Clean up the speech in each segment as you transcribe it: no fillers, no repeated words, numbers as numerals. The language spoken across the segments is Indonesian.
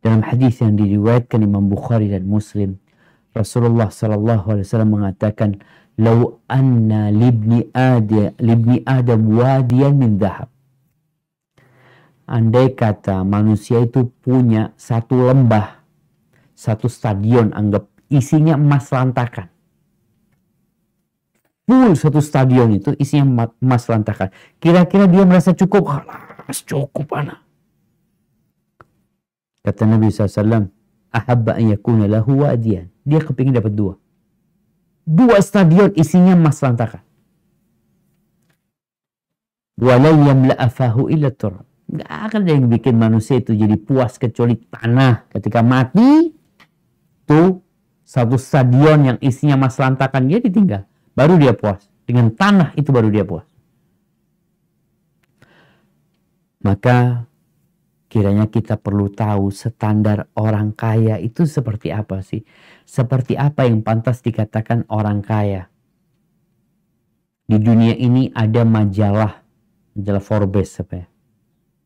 Dalam hadis yang diriwayatkan Imam Bukhari dan Muslim, Rasulullah SAW mengatakan, "Lau anna libni Adam wadiyan min dhahab." Andai kata manusia itu punya satu lembah, satu stadion, anggap isinya emas lantakan. Full satu stadion itu isinya emas lantakan. Kira-kira dia merasa cukup? Halas, cukup anak. Kata Nabi SAW, ahabba an yakuna lahu wadiyan. Dia kepingin dapat dua stadion isinya emas lantakan. Wala yamla'a fahu illa turab. Gak akan ada yang bikin manusia itu jadi puas kecuali tanah. Ketika mati, tuh satu stadion yang isinya emas lantakan dia ditinggal. Baru dia puas. Dengan tanah itu baru dia puas. Maka kiranya kita perlu tahu standar orang kaya itu seperti apa sih? Seperti apa yang pantas dikatakan orang kaya? Di dunia ini ada majalah Forbes apa ya?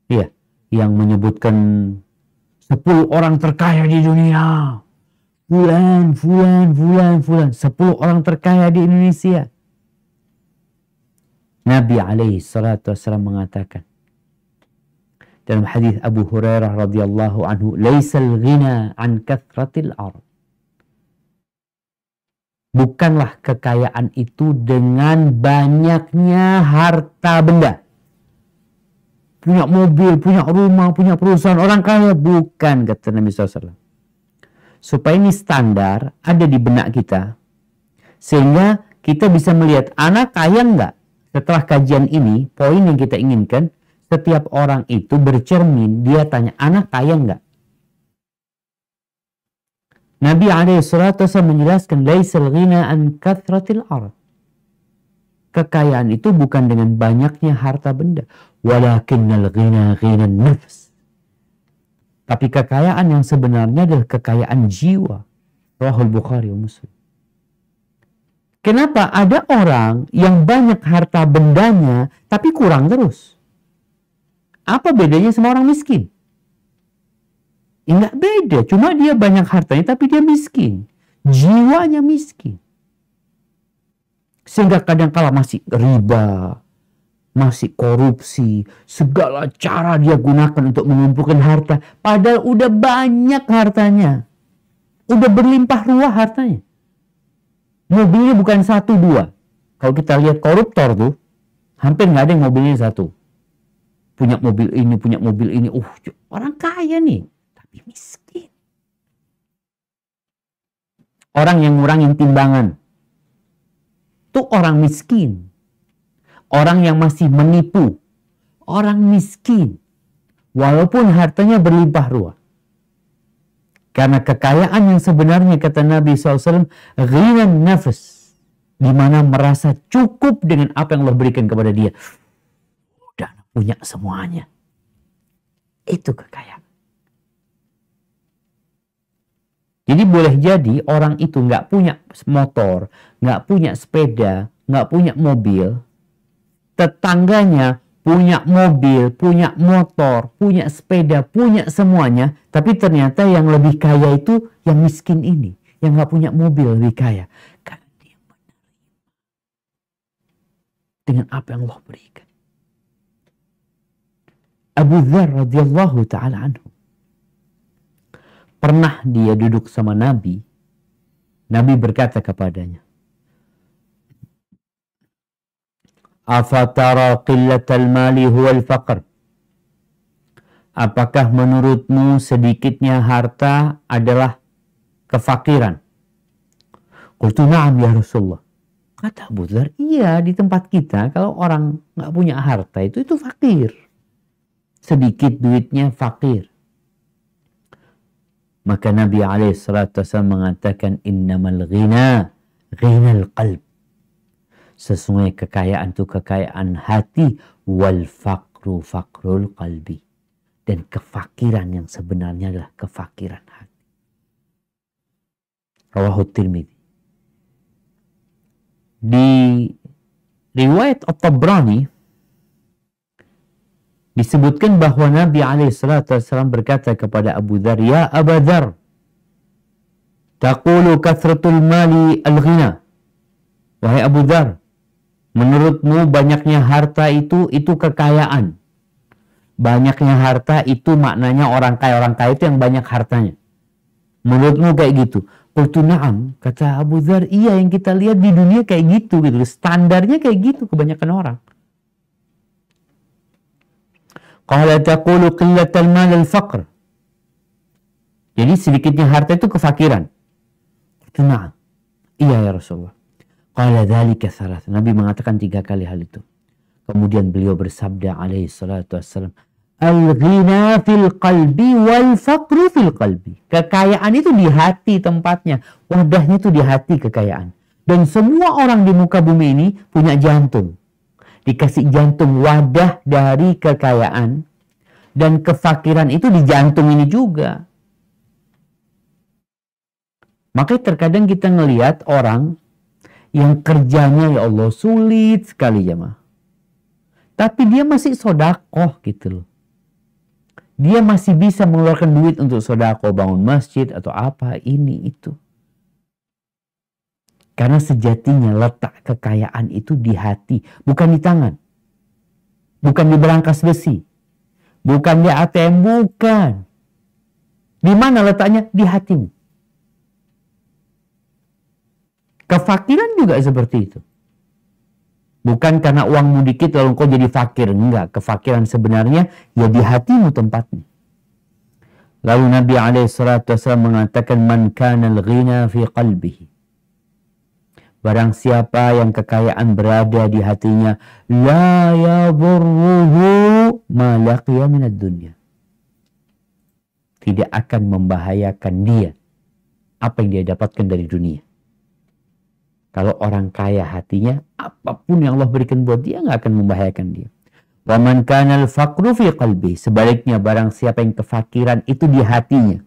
Iya, yang menyebutkan 10 orang terkaya di dunia. Fulan. 10 orang terkaya di Indonesia. Nabi alaihi salatu wassalam mengatakan dalam hadis Abu Hurairah radhiyallahu anhu, "Laisal ghina an kathratil ard." Bukanlah kekayaan itu dengan banyaknya harta benda. Punya mobil, punya rumah, punya perusahaan, orang kaya. Bukan, kata Nabi SAW. Supaya ini standar ada di benak kita. Sehingga kita bisa melihat anak kaya enggak. Setelah kajian ini, poin yang kita inginkan, setiap orang itu bercermin, dia tanya, anak kaya enggak? Nabi SAW menjelaskan, laisal ghina an kathratil ard. Kekayaan itu bukan dengan banyaknya harta benda. Walakinnal ghina ghina nafs. Tapi kekayaan yang sebenarnya adalah kekayaan jiwa. Rawahul Bukhari wa Muslim. Kenapa ada orang yang banyak harta bendanya, tapi kurang terus? Apa bedanya sama orang miskin? Enggak beda, cuma dia banyak hartanya tapi dia miskin. Jiwanya miskin. Sehingga kadang-kala masih riba, masih korupsi, segala cara dia gunakan untuk mengumpulkan harta. Padahal udah banyak hartanya. Udah berlimpah ruah hartanya. Mobilnya bukan 1-2. Kalau kita lihat koruptor tuh, hampir nggak ada yang mobilnya 1. Punya mobil ini, punya mobil ini. Orang kaya nih, tapi miskin. Orang yang ngurangin timbangan. Itu orang miskin. Orang yang masih menipu. Orang miskin. Walaupun hartanya berlimpah ruah. Karena kekayaan yang sebenarnya kata Nabi SAW, ghinan nafs. Di mana merasa cukup dengan apa yang Allah berikan kepada dia. Punya semuanya. Itu kekayaan. Jadi boleh jadi orang itu nggak punya motor, nggak punya sepeda, nggak punya mobil. Tetangganya punya mobil, punya motor, punya sepeda, punya semuanya. Tapi ternyata yang lebih kaya itu yang miskin ini. Yang nggak punya mobil lebih kaya. Karena dia menerima dengan apa yang Allah berikan. Abu Dzar radhiyallahu ta'ala anhu. Pernah dia duduk sama Nabi. Nabi berkata kepadanya, afatara qillatal mali huwal faqr. Apakah menurutmu sedikitnya harta adalah kefakiran? Qultu na'am ya Rasulullah. Kata Abu Dzar, iya, di tempat kita kalau orang nggak punya harta itu fakir. Sedikit duitnya fakir. Maka Nabi SAW mengatakan, innamal ghina ghinal qalb. Sesungguhnya kekayaan itu kekayaan hati, wal faqru faqrul qalbi. Dan kefakiran yang sebenarnya adalah kefakiran hati. Rawahu Tirmidzi. Di riwayat At-Tabrani disebutkan bahwa Nabi SAW berkata kepada Abu Dzar, "Ya Abu Dzar, taqulu kathratul mali al-ghina." Wahai Abu Dzar, menurutmu banyaknya harta itu kekayaan. Banyaknya harta itu maknanya orang kaya itu yang banyak hartanya. Menurutmu kayak gitu? Qultu na'am, kata Abu Dzar, iya, yang kita lihat di dunia kayak gitu. Standarnya kayak gitu kebanyakan orang. Qala taqulu qillatal mal al-faqr. Jadi sedikitnya harta itu kefakiran. Qultu na'am, iya ya Rasulullah. Qala dzalika thalath. Nabi mengatakan 3 kali hal itu. Kemudian beliau bersabda alaihi salatu wassalam, al-ghina fil qalbi wal faqru fil qalbi. Kekayaan itu di hati tempatnya. Wadahnya itu di hati kekayaan. Dan semua orang di muka bumi ini punya jantung. Dikasih jantung, wadah dari kekayaan. Dan kefakiran itu di jantung ini juga. Makanya terkadang kita ngelihat orang yang kerjanya ya Allah sulit sekali jemaah. Tapi dia masih sodakoh gitu loh. Dia masih bisa mengeluarkan duit untuk sodakoh, bangun masjid atau apa, ini itu. Karena sejatinya letak kekayaan itu di hati, bukan di tangan. Bukan di berangkas besi. Bukan di ATM, bukan. Di mana letaknya? Di hatimu. Kefakiran juga seperti itu. Bukan karena uangmu dikit lalu kau jadi fakir. Enggak. Kefakiran sebenarnya ya di hatimu tempatnya. Lalu Nabi SAW mengatakan, man kana al-ghina fi qalbihi. Barang siapa yang kekayaan berada di hatinya, la yadurruhu ma laqiya minad dunya. Tidak akan membahayakan dia apa yang dia dapatkan dari dunia. Kalau orang kaya hatinya, apapun yang Allah berikan buat dia nggak akan membahayakan dia. Wa man kana al-faqru fi qalbi. Sebaliknya, barang siapa yang kefakiran itu di hatinya,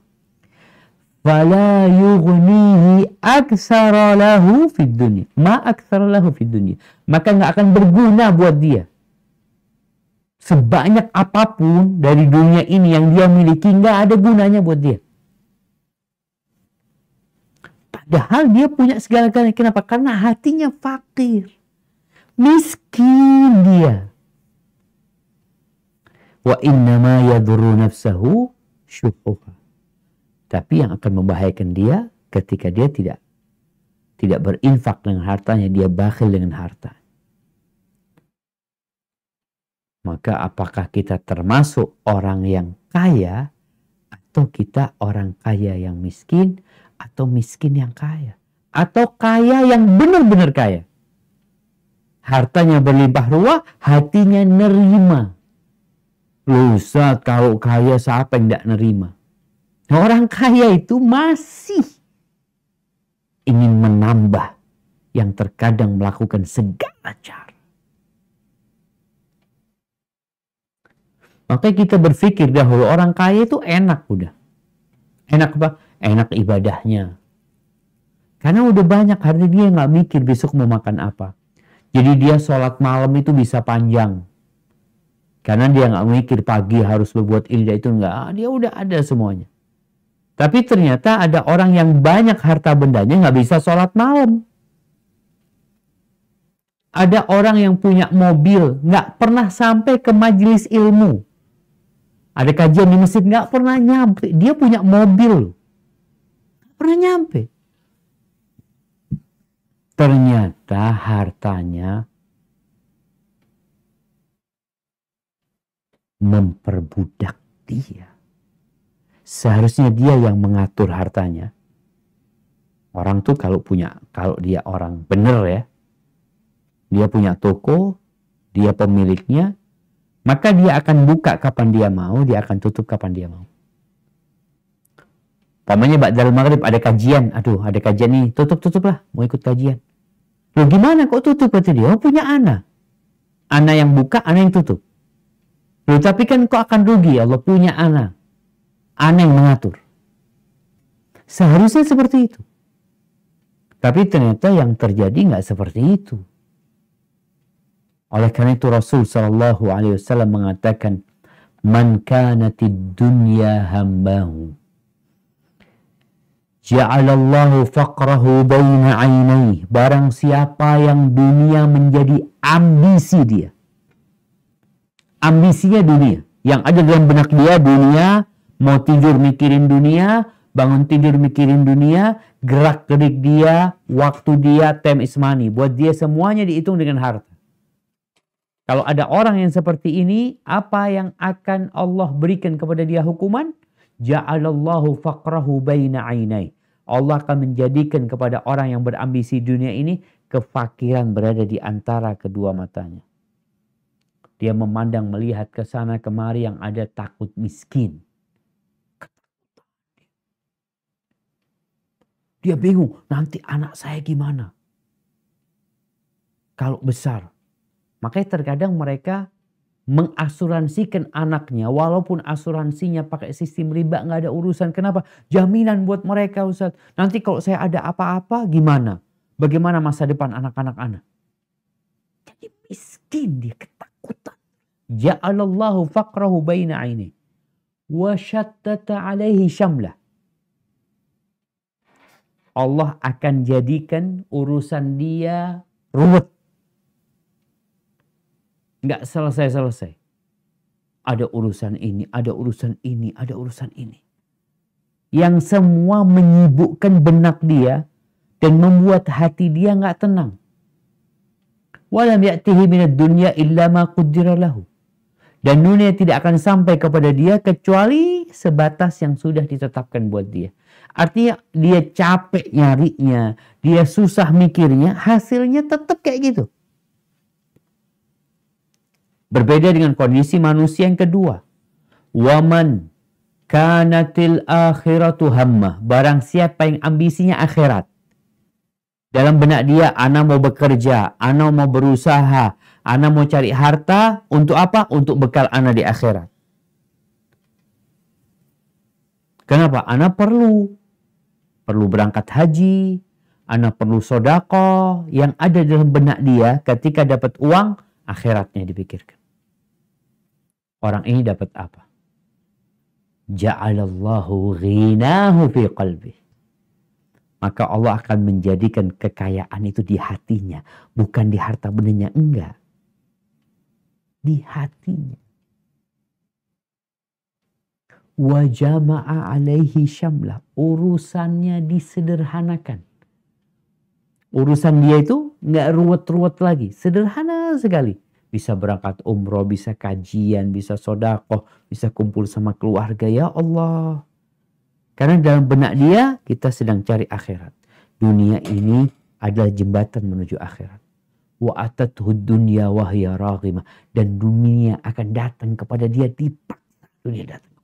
fala yughnihi aktsara lahu fid dunya. Ma aktsara lahu fid dunya. Maka nggak akan berguna buat dia. Sebanyak apapun dari dunia ini yang dia miliki, nggak ada gunanya buat dia. Padahal dia punya segala-galanya. Kenapa? Karena hatinya fakir. Miskin dia. Wa innama yadurru nafsahu syuhuha. Tapi yang akan membahayakan dia ketika dia tidak berinfak dengan hartanya, dia bakhil dengan harta. Maka apakah kita termasuk orang yang kaya atau kita orang kaya yang miskin? Atau miskin yang kaya, atau kaya yang benar-benar kaya. Hartanya berlimpah ruah, hatinya nerima. Loh Ustaz, kalau kaya siapa yang tidak nerima? Nah, orang kaya itu masih ingin menambah, yang terkadang melakukan segala cara. Makanya kita berpikir dahulu orang kaya itu enak udah. Enak apa? Enak ibadahnya. Karena udah banyak hari dia nggak mikir besok mau makan apa. Jadi dia sholat malam itu bisa panjang. Karena dia nggak mikir pagi harus berbuat ini dan itu nggak. Dia udah ada semuanya. Tapi ternyata ada orang yang banyak harta bendanya nggak bisa sholat malam. Ada orang yang punya mobil nggak pernah sampai ke majelis ilmu. Ada kajian di masjid nggak pernah nyampe. Dia punya mobil. Pernah nyampe. Ternyata hartanya memperbudak dia. Seharusnya dia yang mengatur hartanya. Orang tuh kalau dia orang bener ya, dia punya toko, dia pemiliknya, maka dia akan buka kapan dia mau, dia akan tutup kapan dia mau. Pamannya ba'dal maghrib ada kajian. Aduh, ada kajian nih. Tutup lah. Mau ikut kajian. Loh gimana kok tutup? Kata dia. Oh punya anak. Anak yang buka, anak yang tutup. Loh tapi kan kok akan rugi. Allah punya anak. Anak yang mengatur. Seharusnya seperti itu. Tapi ternyata yang terjadi nggak seperti itu. Oleh karena itu Rasul SAW mengatakan, Man kanatid dunya hammahu ja'alallahu faqrahu baina ainaih. Barang siapa yang dunia menjadi ambisi dia. Ambisinya dunia. Yang ada dalam benak dia dunia, mau tidur mikirin dunia, bangun tidur mikirin dunia, gerak gerik dia, waktu dia, time is money. Buat dia semuanya dihitung dengan harta. Kalau ada orang yang seperti ini, apa yang akan Allah berikan kepada dia hukuman? Ja'alallahu faqrahu baina ainai. Allah akan menjadikan kepada orang yang berambisi dunia ini kefakiran berada di antara kedua matanya. Dia memandang melihat ke sana kemari yang ada takut miskin. Dia bingung, nanti anak saya gimana? Kalau besar. Makanya terkadang mereka mengasuransikan anaknya walaupun asuransinya pakai sistem riba, nggak ada urusan. Kenapa? Jaminan buat mereka, Ustaz. Nanti kalau saya ada apa-apa gimana? Bagaimana masa depan anak-anak anak? Jadi miskin dia, ketakutan. Ja'alallahu faqrahu baina aini wa syattata alaihi syamlah. Allah akan jadikan urusan dia ruwet. Nggak selesai-selesai. Ada urusan ini, ada urusan ini, ada urusan ini. Yang semua menyibukkan benak dia dan membuat hati dia nggak tenang. Walam ya'tihi minad dunya illa ma qaddara lahu. Dan dunia tidak akan sampai kepada dia kecuali sebatas yang sudah ditetapkan buat dia. Artinya dia capek nyarinya, dia susah mikirnya, hasilnya tetap kayak gitu. Berbeda dengan kondisi manusia yang kedua. Waman kanatil akhiratu hammah. Barang siapa yang ambisinya akhirat. Dalam benak dia, ana mau bekerja, ana mau berusaha, ana mau cari harta. Untuk apa? Untuk bekal ana di akhirat. Kenapa? Ana perlu berangkat haji, ana perlu sedekah. Yang ada dalam benak dia ketika dapat uang, akhiratnya dipikirkan. Orang ini dapat apa? Ja'alallahu ghinahu fi qalbi. Maka Allah akan menjadikan kekayaan itu di hatinya. Bukan di harta bendanya, enggak. Di hatinya. Wa jama'a alaihi syamlah. Urusannya disederhanakan. Urusan dia itu enggak ruwet-ruwet lagi. Sederhana sekali. Bisa berangkat umroh, bisa kajian, bisa sedekah, bisa kumpul sama keluarga. Ya Allah. Karena dalam benak dia, kita sedang cari akhirat. Dunia ini adalah jembatan menuju akhirat. Wa atathu dunya wa hiya raghimah. Dan dunia akan datang kepada dia dipaksa. Dunia datang.